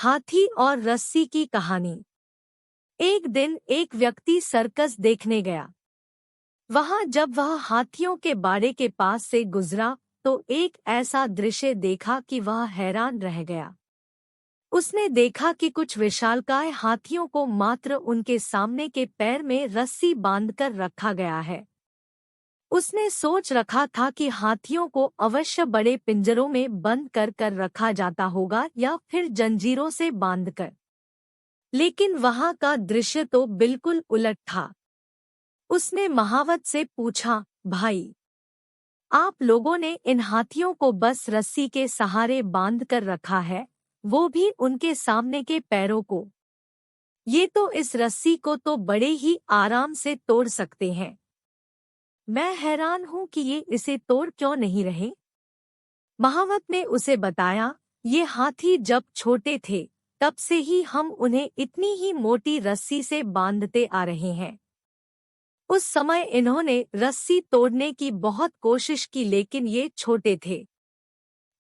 हाथी और रस्सी की कहानी। एक दिन एक व्यक्ति सर्कस देखने गया। वहां जब वह हाथियों के बाड़े के पास से गुजरा तो एक ऐसा दृश्य देखा कि वह हैरान रह गया। उसने देखा कि कुछ विशालकाय हाथियों को मात्र उनके सामने के पैर में रस्सी बांधकर रखा गया है। उसने सोच रखा था कि हाथियों को अवश्य बड़े पिंजरों में बंद कर रखा जाता होगा या फिर जंजीरों से बांधकर। लेकिन वहां का दृश्य तो बिल्कुल उलट था। उसने महावत से पूछा, भाई, आप लोगों ने इन हाथियों को बस रस्सी के सहारे बांध कर रखा है, वो भी उनके सामने के पैरों को। ये तो इस रस्सी को तो बड़े ही आराम से तोड़ सकते हैं। मैं हैरान हूं कि ये इसे तोड़ क्यों नहीं रहे। महावत ने उसे बताया, ये हाथी जब छोटे थे तब से ही हम उन्हें इतनी ही मोटी रस्सी से बांधते आ रहे हैं। उस समय इन्होंने रस्सी तोड़ने की बहुत कोशिश की लेकिन ये छोटे थे,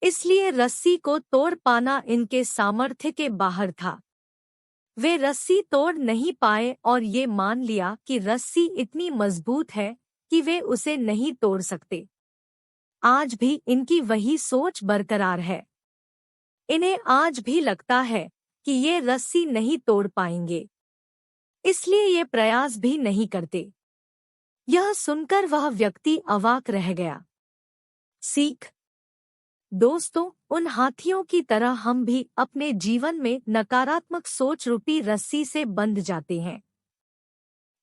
इसलिए रस्सी को तोड़ पाना इनके सामर्थ्य के बाहर था। वे रस्सी तोड़ नहीं पाए और ये मान लिया कि रस्सी इतनी मजबूत है कि वे उसे नहीं तोड़ सकते। आज भी इनकी वही सोच बरकरार है। इन्हें आज भी लगता है कि ये रस्सी नहीं तोड़ पाएंगे, इसलिए ये प्रयास भी नहीं करते। यह सुनकर वह व्यक्ति अवाक रह गया। सीख। दोस्तों, उन हाथियों की तरह हम भी अपने जीवन में नकारात्मक सोच रूपी रस्सी से बंध जाते हैं।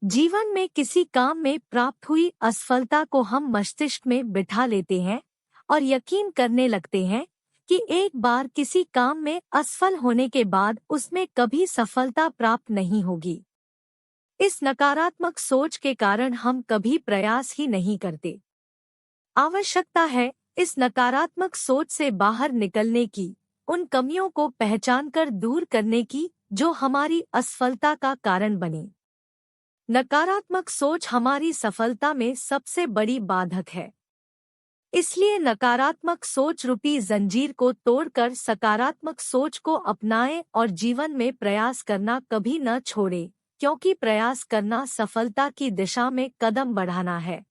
जीवन में किसी काम में प्राप्त हुई असफलता को हम मस्तिष्क में बिठा लेते हैं और यकीन करने लगते हैं कि एक बार किसी काम में असफल होने के बाद उसमें कभी सफलता प्राप्त नहीं होगी। इस नकारात्मक सोच के कारण हम कभी प्रयास ही नहीं करते। आवश्यकता है इस नकारात्मक सोच से बाहर निकलने की, उन कमियों को पहचानकर दूर करने की जो हमारी असफलता का कारण बने। नकारात्मक सोच हमारी सफलता में सबसे बड़ी बाधक है। इसलिए नकारात्मक सोच रूपी जंजीर को तोड़कर सकारात्मक सोच को अपनाएं और जीवन में प्रयास करना कभी न छोड़ें, क्योंकि प्रयास करना सफलता की दिशा में कदम बढ़ाना है।